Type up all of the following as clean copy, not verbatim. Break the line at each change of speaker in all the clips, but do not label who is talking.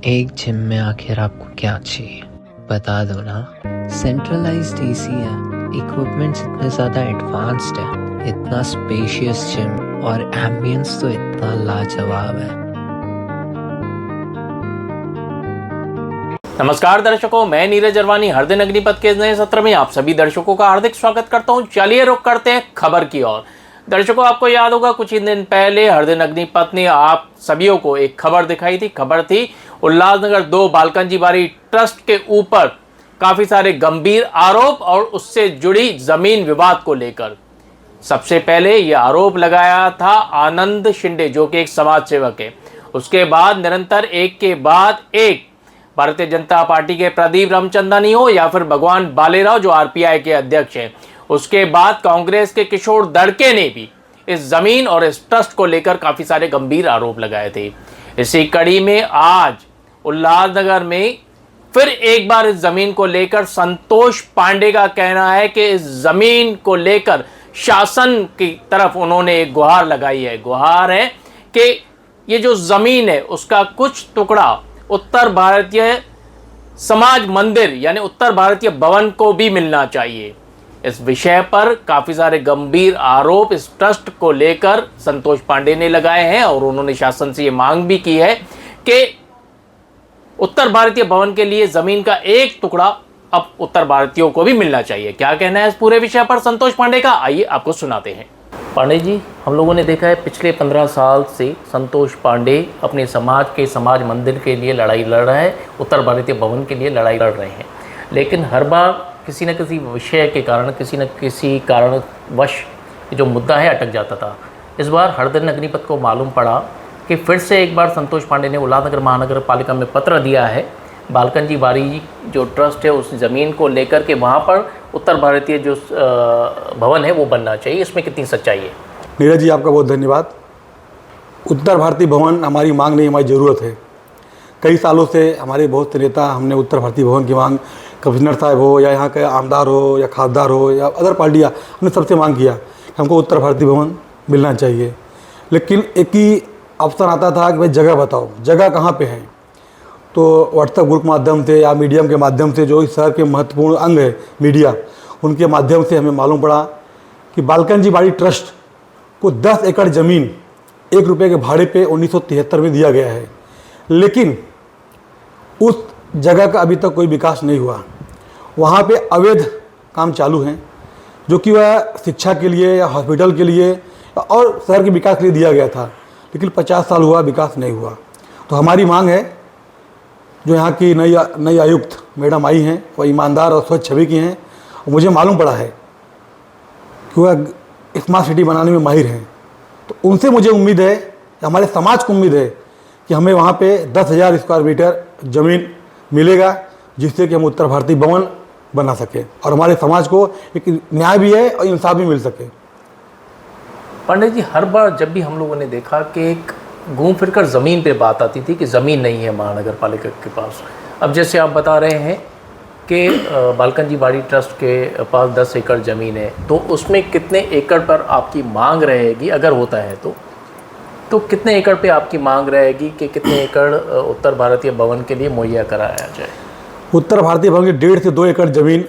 एक जिम में आखिर आपको क्या चाहिए बता दो ना। सेंट्रलाइज्ड एसी है, इक्विपमेंट्स इतने ज़्यादा एडवांस्ड है, इतना स्पेशियस जिम और एम्बियंस तो इतना लाजवाब है।
नमस्कार दर्शकों, मैं नीरज अरवानी हर दिन अग्निपथ के नए सत्र में आप सभी दर्शकों का हार्दिक स्वागत करता हूं। चलिए रुक करते हैं खबर की ओर। दर्शकों, आपको याद होगा कुछ ही दिन पहले हर दिन अग्निपथ ने आप सभी को एक खबर दिखाई थी। खबर थी उल्लासनगर 2 बालकनजी बाड़ी ट्रस्ट के ऊपर काफी सारे गंभीर आरोप और उससे जुड़ी जमीन विवाद को लेकर। सबसे पहले यह आरोप लगाया था आनंद शिंदे, जो कि एक समाज सेवक है। उसके बाद निरंतर एक के बाद एक भारतीय जनता पार्टी के प्रदीप रामचंदानी हो या फिर भगवान बालेराव जो आरपीआई के अध्यक्ष हैं, उसके बाद कांग्रेस के किशोर दड़के ने भी इस जमीन और इस ट्रस्ट को लेकर काफी सारे गंभीर आरोप लगाए थे। इसी कड़ी में आज उल्लासनगर में फिर एक बार इस जमीन को लेकर संतोष पांडे का कहना है कि इस जमीन को लेकर शासन की तरफ उन्होंने एक गुहार लगाई है। गुहार है कि ये जो जमीन है उसका कुछ टुकड़ा उत्तर भारतीय समाज मंदिर यानी उत्तर भारतीय भवन को भी मिलना चाहिए। इस विषय पर काफी सारे गंभीर आरोप इस ट्रस्ट को लेकर संतोष पांडे ने लगाए हैं और उन्होंने शासन से ये मांग भी की है कि उत्तर भारतीय भवन के लिए जमीन का एक टुकड़ा अब उत्तर भारतीयों को भी मिलना चाहिए। क्या कहना है इस पूरे विषय पर संतोष पांडे का, आइए आपको सुनाते हैं। पांडे जी, हम लोगों ने देखा है पिछले 15 साल से संतोष पांडे अपने समाज के समाज मंदिर के लिए लड़ाई लड़ रहे हैं, उत्तर भारतीय भवन के लिए लड़ाई लड़ रहे हैं, लेकिन हर बार किसी न किसी विषय के कारण किसी न किसी कारणवश जो मुद्दा है अटक जाता था। इस बार हर दिन अग्निपथ को मालूम पड़ा कि फिर से एक बार संतोष पांडे ने उल्लासनगर महानगर पालिका में पत्र दिया है बालकनजी बाड़ी जो ट्रस्ट है उस ज़मीन को लेकर के वहाँ पर उत्तर भारतीय जो भवन है वो बनना चाहिए। इसमें कितनी सच्चाई है?
नीरज जी, आपका बहुत धन्यवाद। उत्तर भारतीय भवन हमारी मांग नहीं, हमारी ज़रूरत है। कई सालों से हमारे बहुत से नेता हमने उत्तर भारतीय भवन की मांग, कमिश्नर साहब हो या यहाँ के आमदार हो या खासदार हो या अदर पार्टियाँ, हमने सबसे मांग किया कि हमको उत्तर भारतीय भवन मिलना चाहिए। लेकिन एक ही ऑप्शन आता था कि भाई जगह बताओ, जगह कहाँ पे है। तो व्हाट्सएप ग्रुप माध्यम से या मीडियम के माध्यम से जो इस शहर के महत्वपूर्ण अंग है मीडिया, उनके माध्यम से हमें मालूम पड़ा कि बालकनजी बाड़ी ट्रस्ट को 10 एकड़ ज़मीन 1 रुपये के भाड़े पे 1973 में दिया गया है, लेकिन उस जगह का अभी तक कोई विकास नहीं हुआ। वहाँ पे अवैध काम चालू हैं, जो कि वह शिक्षा के लिए या हॉस्पिटल के लिए और शहर के विकास के लिए दिया गया था, लेकिन 50 साल हुआ, विकास नहीं हुआ। तो हमारी मांग है, जो यहाँ की नई आयुक्त मैडम आई हैं, वह ईमानदार और स्वच्छ छवि की हैं। मुझे मालूम पड़ा है कि वह स्मार्ट सिटी बनाने में माहिर हैं, तो उनसे मुझे उम्मीद है, हमारे समाज को उम्मीद है कि हमें वहाँ पे 10,000 स्क्वायर मीटर ज़मीन मिलेगा, जिससे कि हम उत्तर भारतीय भवन बना सकें और हमारे समाज को एक न्याय भी है और इंसाफ भी मिल सके।
पांडे जी, हर बार जब भी हम लोगों ने देखा कि एक घूम फिर कर ज़मीन पे बात आती थी कि ज़मीन नहीं है महानगर पालिका के पास। अब जैसे आप बता रहे हैं कि बालकनजी बाड़ी ट्रस्ट के पास 10 एकड़ ज़मीन है, तो उसमें कितने एकड़ पर आपकी मांग रहेगी अगर होता है तो कितने एकड़ पे आपकी मांग रहेगी कि कितने एकड़ उत्तर भारतीय भवन के लिए मुहैया कराया जाए?
उत्तर भारतीय भवन के 1.5 से 2 एकड़ ज़मीन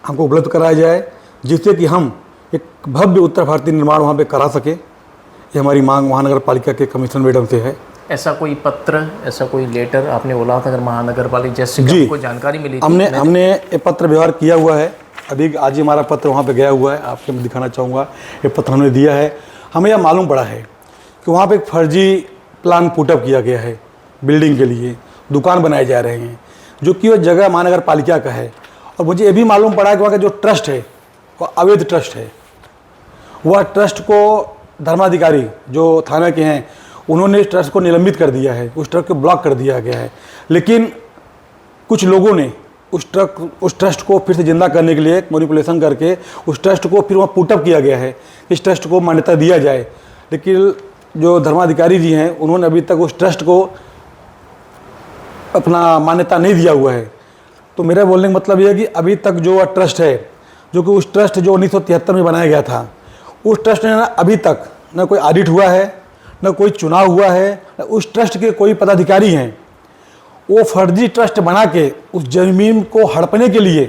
हमको उपलब्ध कराया जाए, जिससे कि हम एक भव्य उत्तर भारतीय निर्माण वहाँ पे करा सके। ये हमारी मांग महानगर पालिका के कमिश्नर मैडम से है।
ऐसा कोई पत्र, ऐसा कोई लेटर आपने उल्लासनगर महानगर पालिका जैसे कोई जानकारी मिली थी?
हमने ये पत्र व्यवहार किया हुआ है। अभी आज ही हमारा पत्र वहाँ पे गया हुआ है, आपको मैं दिखाना चाहूँगा। ये पत्र हमने दिया है। हमें यह मालूम पड़ा है कि वहाँ पे एक फर्जी प्लान पुटअप किया गया है, बिल्डिंग के लिए दुकान बनाए जा रहे हैं, जो कि वह जगह महानगर पालिका का है। और मुझे ये भी मालूम पड़ा है कि वहाँ का जो ट्रस्ट है वह अवैध ट्रस्ट है। वह ट्रस्ट को धर्माधिकारी जो थाना के हैं, उन्होंने इस ट्रस्ट को निलंबित कर दिया है, उस ट्रस्ट को ब्लॉक कर दिया गया है। लेकिन कुछ लोगों ने उस ट्रस्ट को फिर से जिंदा करने के लिए मैनिपुलेशन करके उस ट्रस्ट को फिर वहाँ पुटअप किया गया है, इस ट्रस्ट को मान्यता दिया जाए। लेकिन जो धर्माधिकारी जी हैं, उन्होंने अभी तक उस ट्रस्ट को अपना मान्यता नहीं दिया हुआ है। तो मेरा बोलने का मतलब यह है कि अभी तक जो ट्रस्ट है, जो कि उस ट्रस्ट जो 1973 में बनाया गया था, उस ट्रस्ट ने अभी तक न कोई ऑडिट हुआ है, न कोई चुनाव हुआ है, न उस ट्रस्ट के कोई पदाधिकारी हैं। वो फर्जी ट्रस्ट बना के उस ज़मीन को हड़पने के लिए,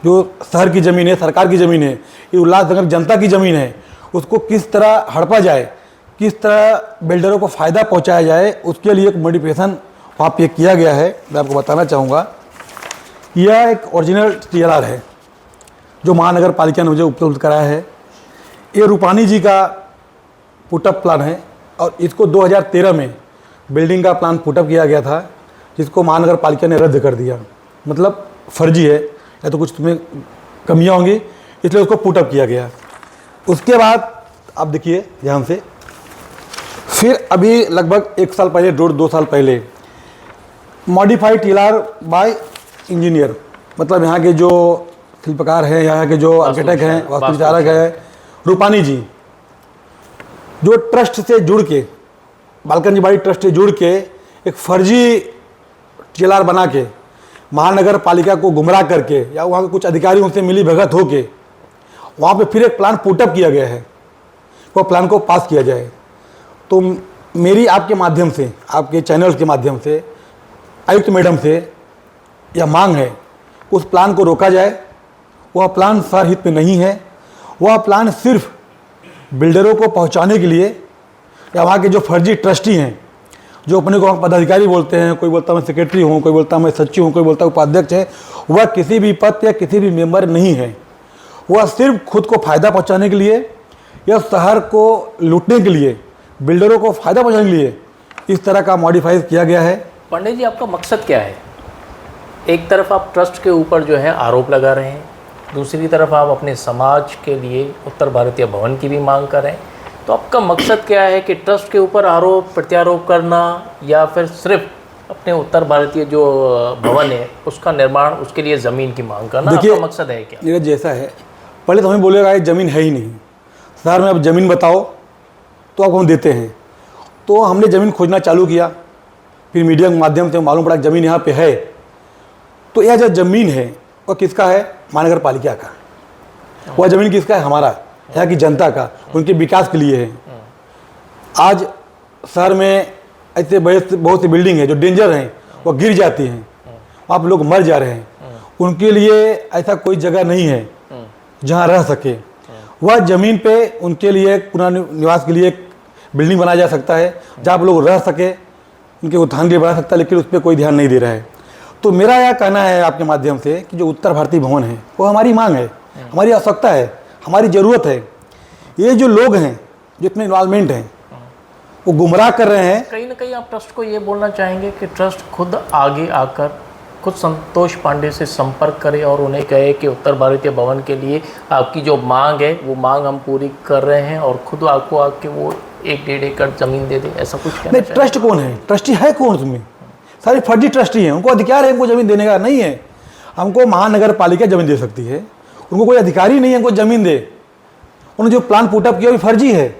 जो शहर की ज़मीन है, सरकार की ज़मीन है, ये उल्लासनगर जनता की ज़मीन है, उसको किस तरह हड़पा जाए, किस तरह बिल्डरों को फ़ायदा पहुंचाया जाए, उसके लिए एक मॉडिफिकेशन वहाँ पे किया गया है। मैं आपको बताना चाहूँगा, यह एक ओरिजिनल TLR है जो महानगर पालिका ने मुझे उपलब्ध कराया है। ये रूपानी जी का पुटअप प्लान है और इसको 2013 में बिल्डिंग का प्लान पुटअप किया गया था, जिसको महानगर पालिका ने रद्द कर दिया। मतलब फर्जी है या तो कुछ तुम्हें कमियां होंगी, इसलिए उसको पुटअप किया गया। उसके बाद आप देखिए ध्यान से, फिर अभी लगभग 1 साल पहले, 1.5-2 साल पहले मॉडिफाइड TLR बाय इंजीनियर, मतलब यहाँ के जो शिल्पकार हैं, यहाँ के जो आर्किटेक्ट हैं, वास्तु विचारक हैं, रूपानी जी, जो ट्रस्ट से जुड़ के, बालकनी बाड़ी ट्रस्ट से जुड़ के एक फर्जी TLR बना के महानगर पालिका को गुमराह करके, या वहाँ के कुछ अधिकारी उनसे मिली भगत होके वहाँ पे फिर एक प्लान पुटअप किया गया है, वो प्लान को पास किया जाए। तो मेरी आपके माध्यम से, आपके चैनल्स के माध्यम से आयुक्त मैडम से यह मांग है, उस प्लान को रोका जाए। वह प्लान शहर हित में नहीं है, वह प्लान सिर्फ बिल्डरों को पहुंचाने के लिए, या वहाँ के जो फर्जी ट्रस्टी हैं, जो अपने को पदाधिकारी बोलते हैं, कोई बोलता मैं सेक्रेटरी हूँ, कोई बोलता मैं सचिव हूँ, कोई बोलता उपाध्यक्ष है, वह किसी भी पद या किसी भी मेंबर नहीं है। वह सिर्फ खुद को फ़ायदा पहुँचाने के लिए या शहर को लूटने के लिए, बिल्डरों को फ़ायदा पहुँचाने के लिए इस तरह का मॉडिफाई किया गया है।
पंडित जी, आपका मकसद क्या है? एक तरफ आप ट्रस्ट के ऊपर जो है आरोप लगा रहे हैं, दूसरी तरफ आप अपने समाज के लिए उत्तर भारतीय भवन की भी मांग कर रहे हैं, तो आपका मकसद क्या है कि ट्रस्ट के ऊपर आरोप प्रत्यारोप करना, या फिर सिर्फ अपने उत्तर भारतीय जो भवन है उसका निर्माण, उसके लिए ज़मीन की मांग करना? आपका मकसद है क्या?
नीरज जैसा है, पहले तो हमें बोलेगा ये ज़मीन है ही नहीं, शहर में अब ज़मीन बताओ तो आपको हम देते हैं। तो हमने ज़मीन खोजना चालू किया, फिर मीडिया के माध्यम से मालूम पड़ा ज़मीन यहाँ पे है। तो यह जो ज़मीन है वह किसका है? महानगर पालिका का। वह ज़मीन किसका है? हमारा, यहाँ की जनता का, उनके विकास के लिए है। आज शहर में ऐसे बहुत सी बिल्डिंग है जो डेंजर हैं, वह गिर जाती हैं, वहाँ पर लोग मर जा रहे हैं, उनके लिए ऐसा कोई जगह नहीं है जहाँ रह सके। वह ज़मीन पे उनके लिए पुनर्निवास के लिए एक बिल्डिंग बनाया जा सकता है जहाँ पर लोग रह सके, उनके उत्थान के लिए बना सकता है, लेकिन उस पर कोई ध्यान नहीं दे रहा है। तो मेरा यह कहना है आपके माध्यम से कि जो उत्तर भारतीय भवन है वो हमारी मांग है, हमारी आवश्यकता है, हमारी ज़रूरत है। ये जो लोग हैं जो इतने इन्वॉल्वमेंट हैं वो गुमराह कर रहे हैं।
कहीं ना कहीं आप ट्रस्ट को ये बोलना चाहेंगे कि ट्रस्ट खुद आगे आकर खुद संतोष पांडे से संपर्क करे और उन्हें कहे कि उत्तर भारतीय भवन के लिए आपकी जो मांग है वो मांग हम पूरी कर रहे हैं, और खुद आपको आके वो 1-1.5 एकड़ ज़मीन दे दे, ऐसा कुछ कहना
नहीं। ट्रस्ट कौन है? ट्रस्टी है कौन? उसमें सारे फर्जी ट्रस्टी हैं, उनको अधिकार है हमको ज़मीन देने का नहीं है। हमको महानगर पालिका ज़मीन दे सकती है, उनको कोई अधिकारी नहीं है हमको ज़मीन दे। उन्होंने जो प्लान पुटअप किया वो फर्जी है,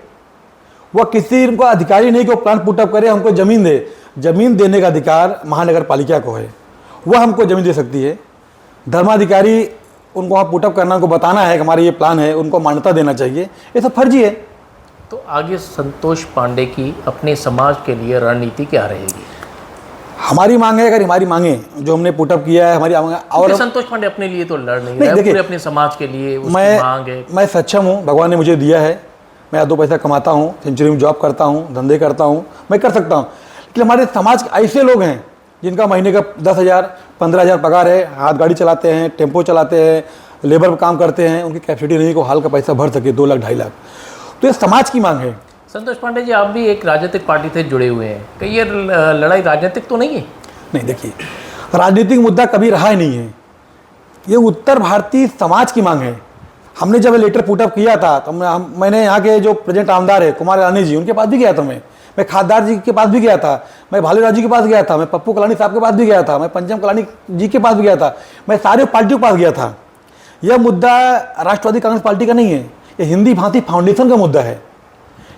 वह किसी उनको अधिकारी नहीं कि प्लान पुटअप करे हमको ज़मीन दे। ज़मीन देने का अधिकार महानगर पालिका को है, वह हमको ज़मीन दे सकती है। धर्माधिकारी उनको वहाँ पुटअप करना, उनको बताना है कि हमारा ये प्लान है, उनको मान्यता देना चाहिए, ये सब फर्जी है।
तो आगे संतोष पांडे की अपने समाज के लिए रणनीति क्या रहेगी?
हमारी मांग है, अगर हमारी मांगे जो हमने पुटअप किया है हमारी मांग, और
संतोष पांडे अपने लिए तो लड़ नहीं रहे, पूरे अपने समाज के लिए उसकी मांग है।
मैं सक्षम हूँ, भगवान ने मुझे दिया है, मैं 2 पैसा कमाता हूँ, सेंचुरी में जॉब करता हूँ, धंधे करता हूँ, मैं कर सकता हूँ। लेकिन हमारे समाज के ऐसे लोग हैं जिनका महीने का 10,000 15,000 पगार है, हाथ गाड़ी चलाते हैं, टेम्पो चलाते हैं, लेबर पर काम करते हैं, उनकी कैपेसिटी नहीं को हाल का पैसा भर सके 2 लाख 2.5 लाख। तो ये समाज की मांग है।
संतोष पांडे जी, आप भी एक राजनीतिक पार्टी से जुड़े हुए हैं, कहीं ये लड़ाई राजनीतिक तो नहीं है? नहीं, देखिए राजनीतिक मुद्दा कभी रहा ही नहीं है, ये उत्तर भारतीय समाज की मांग है। हमने जब लेटर पुटअप किया था तो मैंने यहाँ के जो प्रेजेंट आमदार है कुमार रानी जी, उनके पास भी गया था, मैं खासदार जी के पास भी गया था, मैं भालूराज जी के पास गया था, मैं पप्पू कलानी साहब के पास भी गया था, मैं पंचम कलानी जी के पास भी गया था, मैं सारे पार्टियों के पास गया था। यह मुद्दा राष्ट्रवादी कांग्रेस पार्टी का नहीं है, यह हिंदी भांति फाउंडेशन का मुद्दा है।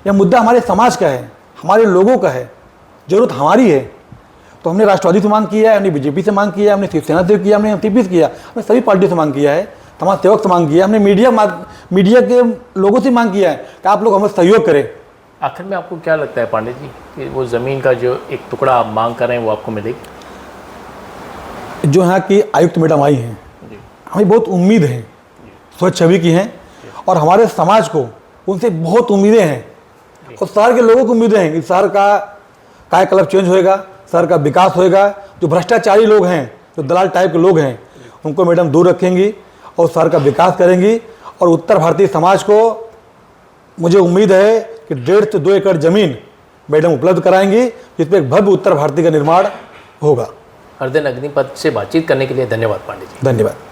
यह मुद्दा हमारे समाज का है, हमारे लोगों का है, जरूरत हमारी है। तो हमने राष्ट्रवादी से मांग किया है, हमने बीजेपी से मांग किया है, हमने शिवसेना से किया, हमने एनसीपी से किया, हमने सभी पार्टियों से मांग किया है, समाज सेवक से मांग किया, हमने मीडिया के लोगों से मांग किया है कि आप लोग हमें सहयोग करें, आखिर में आपको क्या लगता है पांडे जी कि वो ज़मीन का जो एक टुकड़ा आप मांग कर रहे हैं वो आपको मिलेगी?
जो यहाँ की आयुक्त मैडम आई हैं,
जी
हमें बहुत उम्मीद है, स्वच्छ छवि की हैं और हमारे समाज को उनसे बहुत उम्मीदें हैं और शहर के लोगों को उम्मीदें हैं कि शहर का कायाकल्प चेंज होएगा, शहर का विकास होएगा। जो भ्रष्टाचारी लोग हैं, जो दलाल टाइप के लोग हैं, उनको मैडम दूर रखेंगी और शहर का विकास करेंगी। और उत्तर भारतीय समाज को मुझे उम्मीद है कि 1.5 से 2 एकड़ ज़मीन मैडम उपलब्ध कराएंगी, जिसमें एक भव्य उत्तर भारतीय का निर्माण होगा।
हृदय अग्निपथ से बातचीत करने के लिए धन्यवाद पांडे जी।
धन्यवाद।